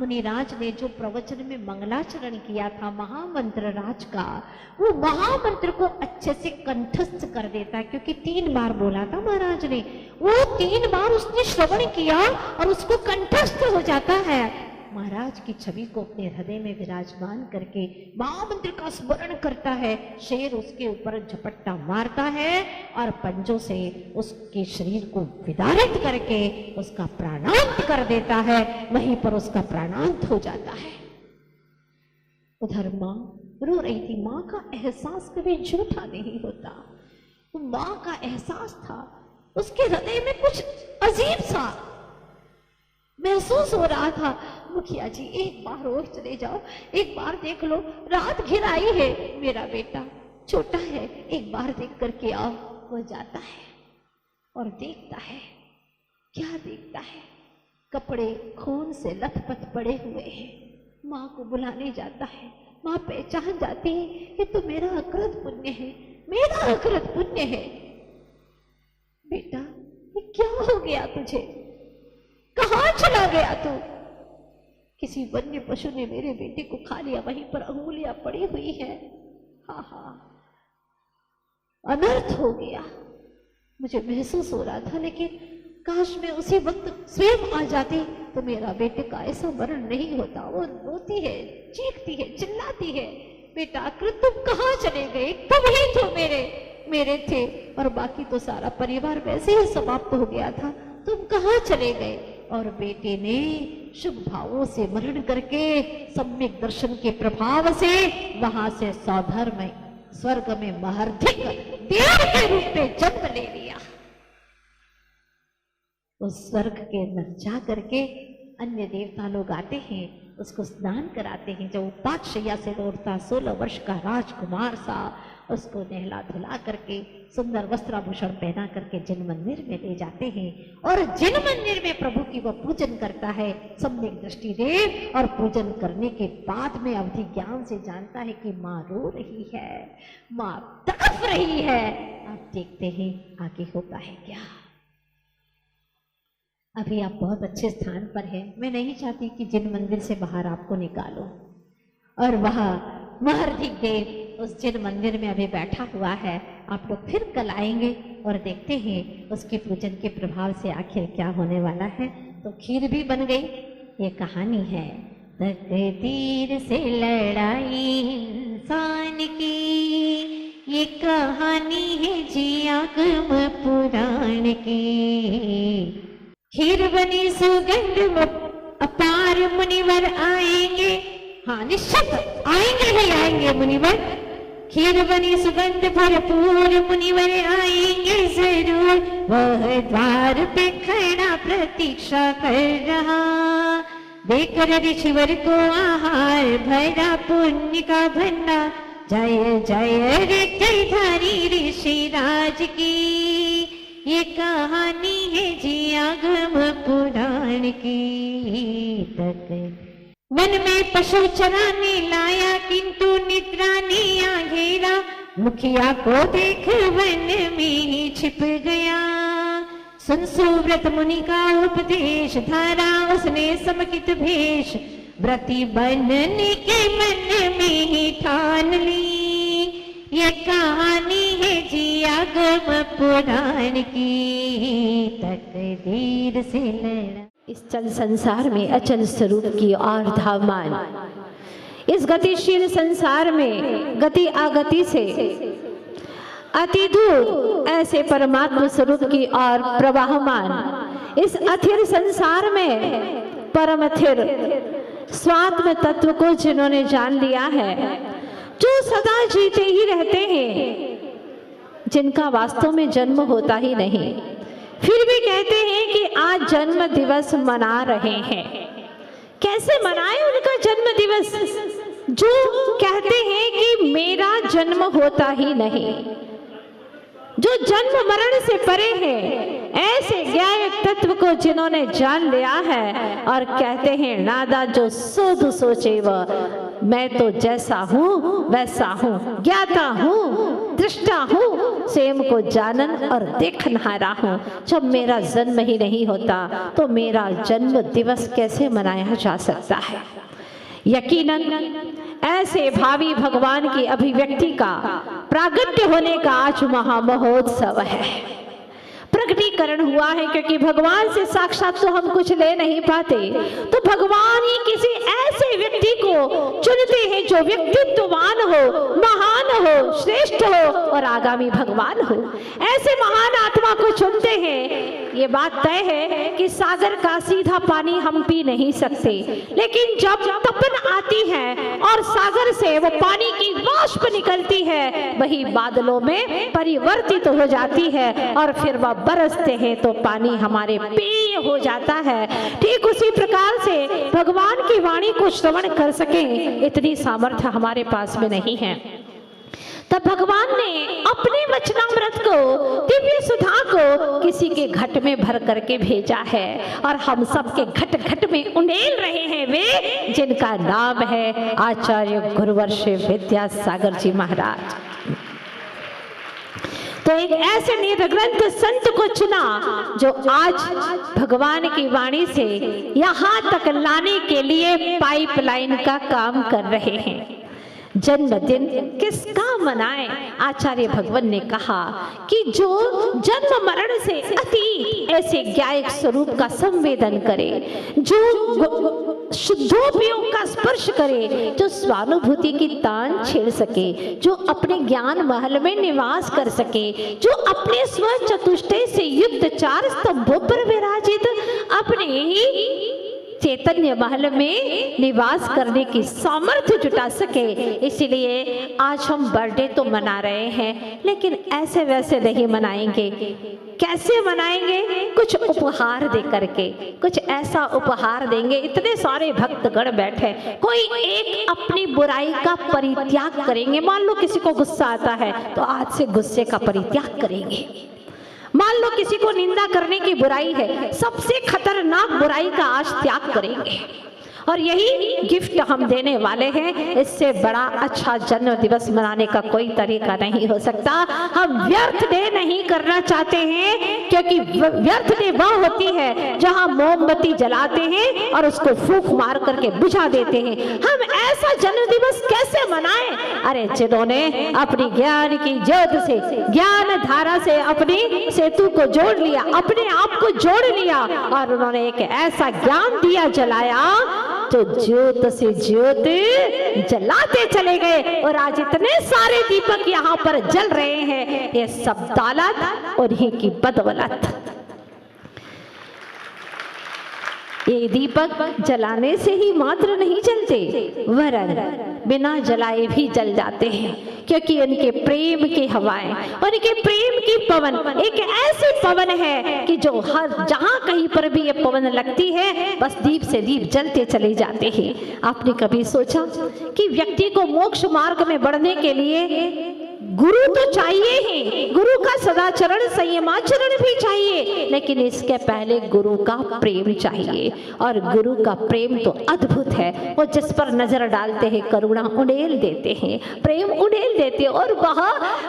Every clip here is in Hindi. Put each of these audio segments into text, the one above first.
मुनिराज ने जो प्रवचन में मंगलाचरण किया था महामंत्र राज का, वो महामंत्र को अच्छे से कंठस्थ कर देता है, क्योंकि 3 बार बोला था महाराज ने, वो 3 बार उसने श्रवण किया और उसको कंठस्थ हो जाता है। महाराज की छवि को अपने हृदय में विराजमान करके महामंत्र का स्मरण करता है। शेर उसके ऊपर झपट्टा मारता है और पंजों से उसके शरीर को विदारित करके उसका प्राणांत कर देता है। वहीं पर उसका प्राणांत हो जाता है। उधर माँ रो रही थी। माँ का एहसास कभी झूठा नहीं होता। तो माँ का एहसास था, उसके हृदय में कुछ अजीब सा महसूस हो रहा था। मुखिया जी एक बार और चले जाओ, एक बार देख लो, रात घिर आई है, मेरा बेटा छोटा है, एक बार देख करके आओ। वो जाता है और देखता है। क्या देखता है? कपड़े खून से लथपथ पड़े हुए हैं। माँ को बुलाने जाता है। माँ पहचान जाती है कि तो मेरा अकृत पुण्य है, मेरा अकृत पुण्य है। बेटा ये क्या हो गया तुझे? कहाँ चला गया तू? किसी वन्य पशु ने मेरे बेटे को खा लिया, वहीं पर अंगुलियां पड़ी हुई है। हाँ हाँ, अनर्थ हो गया। मुझे महसूस हो रहा था, लेकिन काश मैं उसी वक्त स्वयं आ जाती तो मेरा बेटे का ऐसा मरण नहीं होता। वो रोती है, चीखती है, चिल्लाती है, बेटा अकृत तुम कहाँ चले गए? तुम ही तो मेरे थे, और बाकी तो सारा परिवार वैसे ही समाप्त हो गया था। तुम कहाँ चले गए? और बेटे ने शुभ भावों से मरण करके सम्यक दर्शन के प्रभाव से वहां से सौधर्म स्वर्ग में महर्धिक देव के रूप में जन्म ले लिया। उस स्वर्ग के अंदर जा करके अन्य देवता लोग आते हैं, उसको स्नान कराते हैं। जब उपाक्षया से लौटता 16 वर्ष का राजकुमार सा, उसको नहला धुला करके सुंदर वस्त्राभूषण पहना करके जिन मंदिर में ले जाते हैं, और जिन मंदिर में प्रभु की वह पूजन करता है सम्यक दृष्टि देव। और पूजन करने के बाद में अवधि ज्ञान से जानता है कि माँ रो रही है, माँ तड़प रही है। आप देखते हैं आगे होता है क्या। अभी आप बहुत अच्छे स्थान पर हैं। मैं नहीं चाहती कि जिन मंदिर से बाहर आपको निकालो। और वह महर्धिक देव उस जिन मंदिर में अभी बैठा हुआ है। आप लोग फिर कल आएंगे और देखते हैं उसके पूजन के प्रभाव से आखिर क्या होने वाला है। तो खीर भी बन गई। ये कहानी है तकदीर से लड़ाई इंसान की, ये कहानी है जी आगम पुराण की। खीर बनी सुगंध अपार मुनिवर आएंगे। हाँ निश्चित आएंगे ही आएंगे मुनिवर। खीर बनी सुगंध भरपूर मुनिवर आएंगे जरूर। वह द्वार पे खड़ा प्रतीक्षा कर रहा, देकर ऋषिवर को आहार भरा पुण्य का भंडार। जय जय रे जयधारी ऋषिराज की, ये कहानी है जी आगम पुराण की। तक मन में पशु चराने लाया, किंतु निद्रा ने आ घेरा। मुखिया को देख वन में ही छिप गया। सुन सुव्रत मुनि का उपदेश, धारा उसने समकित भेष। व्रती बनने के मन में ही ठान ली, ये कहानी है जी आगम पुराण की। तकदीर से लड़ा इस चल संसार में अचल स्वरूप की और धावमान, इस गतिशील संसार में गति आगति से अति दूर ऐसे परमात्मा स्वरूप की और प्रवाहमान इस अथिर संसार में परम अथिर स्वात्म तत्व को जिन्होंने जान लिया है, जो सदा जीते ही रहते हैं, जिनका वास्तव में जन्म होता ही नहीं, फिर भी कहते हैं कि आज जन्म दिवस मना रहे हैं। कैसे मनाए उनका जन्म दिवस, जो कहते हैं कि मेरा जन्म होता ही नहीं, जो जन्म मरण से परे है, ऐसे ज्ञायक तत्व को जिन्होंने जान लिया है और कहते हैं नादा जो सोध सोचे वह, मैं तो जैसा हूँ वैसा हूँ, ज्ञाता हूँ दृष्टा हूँ, स्वयं को जानन और देखनहारा हूँ। जब मेरा जन्म ही नहीं होता तो मेरा जन्म दिवस कैसे मनाया जा सकता है। यकीनन ऐसे भावी भगवान की अभिव्यक्ति का प्रागट्य होने का आज महामहोत्सव है, प्रकटीकरण हुआ है। क्योंकि भगवान से साक्षात तो हम कुछ ले नहीं पाते, तो भगवान ही किसी ऐसे व्यक्ति को चुनते हैं जो व्यक्तित्ववान हो, महान हो, श्रेष्ठ हो और आगामी भगवान हो। ऐसे महान आत्मा को चुनते हैं। ये बात तय है कि सागर का सीधा पानी हम पी नहीं सकते, लेकिन जब तपन आती है और सागर से वो पानी की वाष्प निकलती है, वही बादलों में परिवर्तित हो जाती है और फिर वह बरसते हैं तो पानी हमारे पेय हो जाता है। ठीक उसी प्रकार से भगवान की वाणी को श्रवण कर सकें, इतनी सामर्थ्य हमारे पास में नहीं है। तब भगवान ने अपने वचनामृत को, दिव्य सुधा को किसी के घट में भर करके भेजा है और हम सबके घट घट में उंडेल रहे हैं वे जिनका नाम है आचार्य गुरुवर श्री विद्यासागर जी महाराज। तो एक ऐसे निर्ग्रंथ संत को चुना जो आज भगवान की वाणी से यहाँ तक लाने के लिए पाइपलाइन का काम कर रहे हैं। जन्मदिन किसका मनाए? आचार्य भगवान ने कहा कि जो जन्म मरण से अतीत ऐसे ज्ञायक स्वरूप का संवेदन करे, जो शुद्धोपयोग का स्पर्श करे, जो स्वानुभूति की तान छेड़ सके, जो अपने ज्ञान महल में निवास कर सके, जो अपने स्व चतुष्टय से युक्त 4 स्तंभों पर विराजित अपने ही चैतन्य महल में निवास करने की सामर्थ्य जुटा सके। इसलिए आज हम बर्थडे तो मना रहे हैं, लेकिन ऐसे वैसे नहीं मनाएंगे। कैसे मनाएंगे? कुछ उपहार दे करके, कुछ ऐसा उपहार देंगे। इतने सारे भक्तगण बैठे, कोई एक अपनी बुराई का परित्याग करेंगे। मान लो किसी को गुस्सा आता है तो आज से गुस्से का परित्याग करेंगे। मान लो किसी को निंदा करने की बुराई है, सबसे खतरनाक बुराई का आज त्याग करेंगे और यही गिफ्ट हम देने वाले हैं। इससे बड़ा अच्छा जन्म दिवस मनाने का कोई तरीका नहीं हो सकता। हम व्यर्थ डे नहीं करना चाहते हैं, क्योंकि व्यर्थ डे वह होती है जहां मोमबत्ती जलाते हैं और उसको फूंक मार करके बुझा देते हैं। हम ऐसा जन्म दिवस कैसे मनाएं? अरे जिन्होंने अपनी ज्ञान की ज्योत से, ज्ञान धारा से अपनी सेतु को जोड़ लिया, अपने आप को जोड़ लिया और उन्होंने एक ऐसा ज्ञान दिया जलाया तो ज्योत से ज्योत जलाते चले गए और आज इतने सारे दीपक यहाँ पर जल रहे हैं। ये सब दौलत उन्हीं की बदौलत। ये दीपक जलाने से ही मात्र नहीं जलते, वरन बिना जलाए भी जल जाते हैं, क्योंकि उनके प्रेम की हवाएं, उनके प्रेम की पवन एक ऐसी पवन है कि जो हर जहां कहीं पर भी ये पवन लगती है, बस दीप से दीप जलते चले जाते हैं। आपने कभी सोचा कि व्यक्ति को मोक्ष मार्ग में बढ़ने के लिए गुरु तो चाहिए ही, गुरु का सदाचरण संयमाचरण भी चाहिए, लेकिन इसके पहले गुरु का प्रेम चाहिए। और गुरु का प्रेम तो अद्भुत है। वो जिस पर नजर डालते हैं करुणा उड़ेल देते हैं, प्रेम उड़ेल देते हैं और वह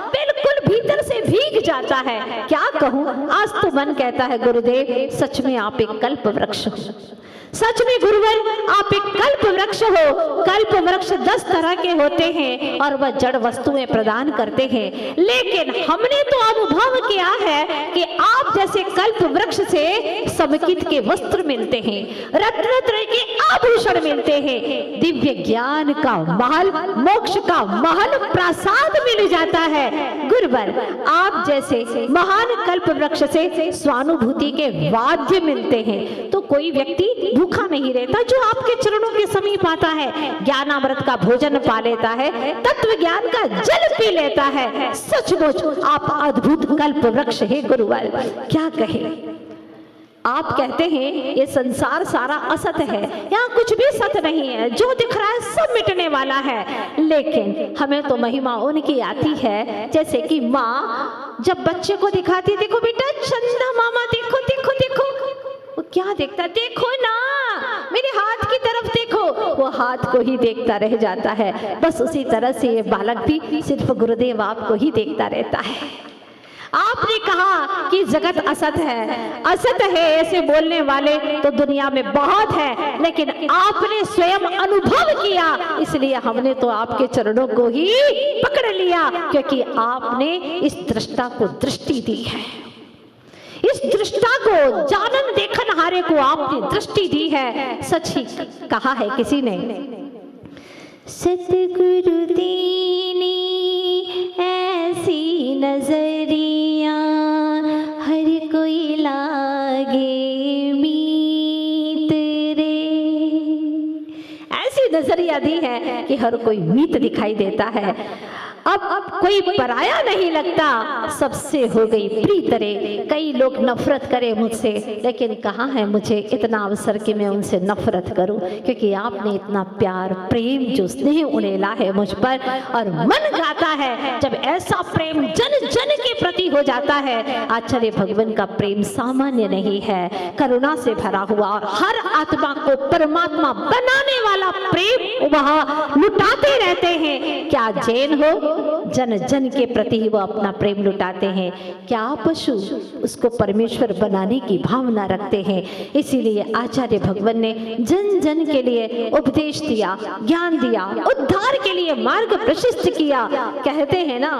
बिल्कुल भीतर से भीग जाता है। क्या कहूँ, आज तो मन कहता है गुरुदेव सच में आप एक कल्प वृक्ष हो। सच में गुरुवर आप एक कल्प वृक्ष हो। कल्प वृक्ष 10 तरह के होते हैं और वह जड़ वस्तुएं प्रदान करते हैं, लेकिन हमने तो अनुभव किया है कि आप जैसे कल्प वृक्ष से समकित के वस्त्र मिलते हैं, रत्न रत्न के आभूषण मिलते हैं, दिव्य ज्ञान का महल, मोक्ष का महल, प्रसाद मिल जाता है। गुरुवर आप जैसे महान कल्प वृक्ष से स्वानुभूति के वाद्य मिलते हैं, तो कोई व्यक्ति भूखा नहीं रहता जो आपके चरणों के समीप आता है, ज्ञानामृत का भोजन पा लेता है, तत्व ज्ञान का जल पी लेता है। सचमुच आप अद्भुत कल्प वृक्ष है गुरुवर। क्या कहे, आप कहते हैं ये संसार सारा असत है, यहाँ कुछ भी सत नहीं है, जो दिख रहा है सब मिटने वाला है। लेकिन हमें तो महिमा उनकी आती है जैसे कि माँ जब बच्चे को दिखाती, देखो बेटा चंदा मामा, देखो देखो देखो, वो क्या देखता, देखो ना मेरे हाथ की तरफ देखो, वो हाथ को ही देखता रह जाता है। बस उसी तरह से ये बालक भी सिर्फ गुरुदेव आपको ही देखता रहता है। आपने कहा कि जगत असत है, असत है ऐसे बोलने वाले तो दुनिया में बहुत है, लेकिन आपने स्वयं अनुभव किया, इसलिए हमने तो आपके चरणों को ही पकड़ लिया, क्योंकि आपने इस दृष्टा को दृष्टि दी है। इस दृष्टा को, जानन देखन हारे को आपने दृष्टि दी है। सच ही कहा है किसी ने, सतगुरु दीनी ऐसी नजरिया हर कोई लागे मीत रे। ऐसी नजरिया दी है कि हर कोई मीत दिखाई देता है। अब कोई पराया नहीं लगता, सबसे हो गई प्रीत रे। कई लोग नफरत करे मुझसे, लेकिन कहाँ है मुझे इतना अवसर कि मैं उनसे नफरत करूं, क्योंकि आपने इतना प्यार, प्रेम, जो स्नेह उड़ेला है मुझ पर। और मन गाता है जब ऐसा प्रेम जन जन के प्रति हो जाता है। आचार्य भगवान का प्रेम सामान्य नहीं है, करुणा से भरा हुआ, और हर आत्मा को परमात्मा बनाने वाला प्रेम वहां लुटाते रहते हैं। क्या जैन हो, जन जन के प्रति ही वो अपना प्रेम लुटाते हैं। क्या पशु उसको परमेश्वर बनाने की भावना रखते हैं। इसीलिए आचार्य भगवान ने जन जन के लिए उपदेश दिया, ज्ञान दिया, उद्धार के लिए मार्ग प्रशस्त किया। कहते हैं ना,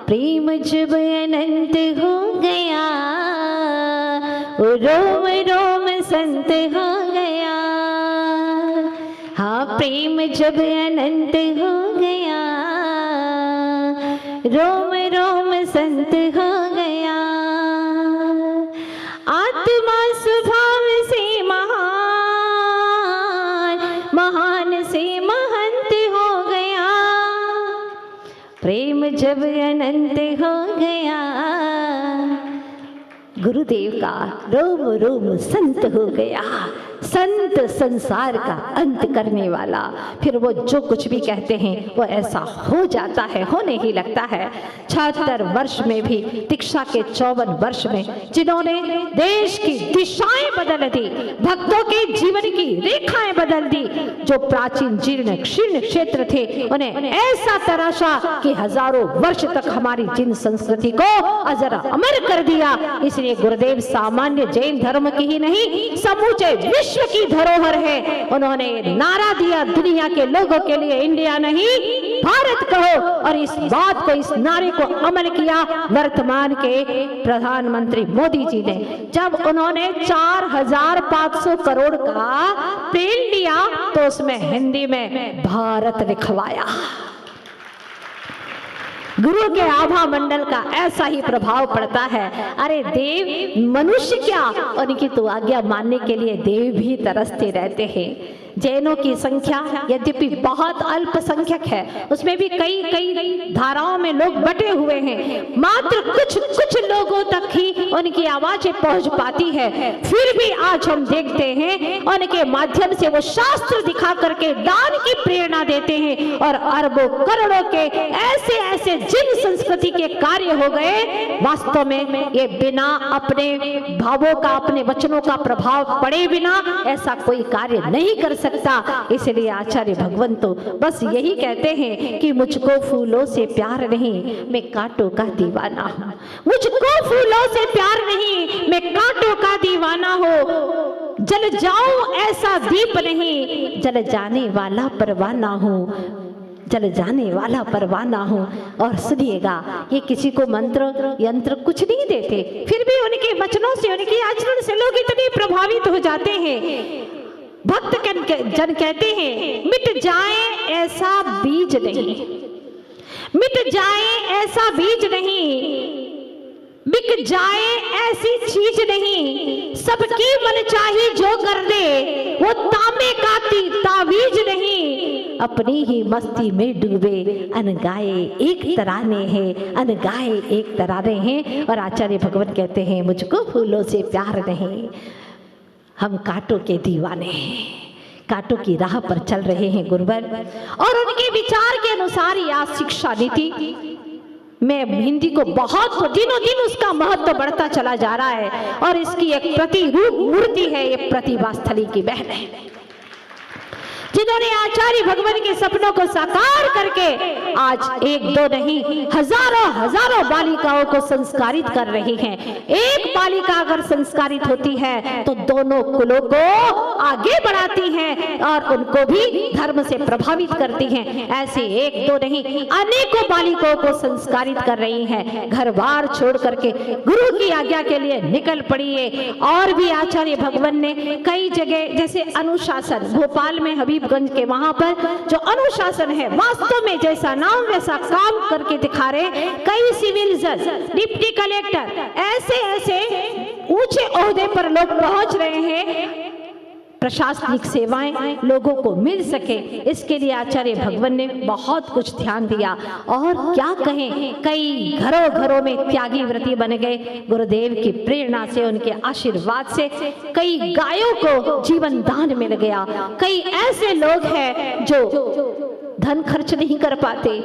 प्रेम जब अनंत हो गया, रोम रोम संत हो गया। हाँ, प्रेम जब अनंत हो गया, रोम रोम संत हो गया। आत्मा स्वभाव से महान, महान से महंत हो गया। प्रेम जब अनंत हो गया, गुरुदेव का रोम रोम संत हो गया। संत संसार का अंत करने वाला, फिर वो जो कुछ भी कहते हैं वो ऐसा हो जाता है, होने ही लगता है। 76 वर्ष में भी, दीक्षा के 54 वर्ष में, जिन्होंने देश की दिशाएं बदल दी, भक्तों के जीवन की रेखाएं बदल दी, जो प्राचीन जीर्ण शीर्ण क्षेत्र थे उन्हें ऐसा तराशा कि हजारों वर्ष तक हमारी जिन संस्कृति को अजर अमर कर दिया। इसलिए गुरुदेव सामान्य जैन धर्म की ही नहीं, समूचे विश्व की धरोहर है। उन्होंने नारा दिया दुनिया के लोगों के लिए, इंडिया नहीं भारत कहो, और इस बात को, इस नारे को अमल किया वर्तमान के प्रधानमंत्री मोदी जी ने। जब उन्होंने 4500 करोड़ का तेल लिया तो उसमें हिंदी में भारत लिखवाया। गुरु के आभा मंडल का ऐसा ही प्रभाव पड़ता है। अरे देव, मनुष्य क्या, उनकी तो आज्ञा मानने के लिए देव भी तरसते रहते हैं। जैनों की संख्या यद्यपि बहुत अल्पसंख्यक है, उसमें भी कई कई धाराओं में लोग बटे हुए हैं, मात्र कुछ कुछ लोगों तक ही उनकी आवाजें पहुंच पाती है। फिर भी आज हम देखते हैं उनके माध्यम से वो शास्त्र दिखा करके दान की प्रेरणा देते हैं, और अरबों करोड़ों के ऐसे ऐसे जिन संस्कृति के कार्य हो गए। वास्तव में ये बिना अपने भावों का, अपने वचनों का प्रभाव पड़े बिना ऐसा कोई कार्य नहीं कर सकता। इसलिए आचार्य भगवान तो बस यही कहते हैं कि मुझको फूलों से प्यार नहीं, मैं कांटों का दीवाना हूँ। मुझको फूलों से प्यार नहीं, मैं कांटों का दीवाना हूँ। जल जाऊं ऐसा दीप नहीं, जल जाने वाला परवाना हूँ, जल जाने वाला परवाना हूँ। और सुनिएगा, ये किसी को मंत्र यंत्र कुछ नहीं देते, फिर भी उनके वचनों से, उनके आचरण से लोग इतने प्रभावित हो जाते हैं। भक्त जन कहते हैं, मिट जाए ऐसा बीज नहीं, मिट जाए ऐसा बीज नहीं, बिक जाए ऐसी चीज नहीं, सबकी मन चाही जो कर दे, वो तांबे का तावीज नहीं। अपनी ही मस्ती में डूबे, अनगाए एक तराने हैं, अनगाए एक तराने हैं। और आचार्य भगवान कहते हैं, मुझको फूलों से प्यार नहीं, हम कांटों के दीवाने हैं, कांटों की राह पर चल रहे हैं गुरुवर। और उनके विचार के अनुसार यह शिक्षा नीति में हिंदी को बहुत दिनों दिन उसका महत्व बढ़ता चला जा रहा है, और इसकी एक प्रतिरूप मूर्ति है ये प्रतिभा स्थली की बहन है। जिन्होंने आचार्य भगवान के सपनों को साकार करके आज एक दो नहीं हजारों बालिकाओं को संस्कारित कर रही हैं। एक बालिका अगर संस्कारित होती है तो दोनों कुलों को आगे बढ़ाती हैं और उनको भी धर्म से प्रभावित करती हैं। ऐसे एक दो नहीं अनेकों बालिकाओं को संस्कारित कर रही हैं। घर बार छोड़ करके गुरु की आज्ञा के लिए निकल पड़ी है। और भी आचार्य भगवान ने कई जगह, जैसे अनुशासन, भोपाल में हबीबगंज के वहां पर जो अनुशासन है, वास्तव में जैसा नाम वैसा काम करके दिखा रहे। कई सिविल जज, डिप्टी कलेक्टर, ऐसे ऊंचे ओहदे पर लोग पहुंच रहे हैं। प्रशासनिक सेवाएं लोगों को मिल सके, इसके लिए आचार्य भगवान ने बहुत कुछ ध्यान दिया। और क्या कहें, कई घरों में त्यागी व्रती बन गए। गुरुदेव की प्रेरणा से, उनके आशीर्वाद से कई गायों को जीवन दान मिल गया। कई ऐसे लोग हैं जो धन खर्च नहीं कर पाते,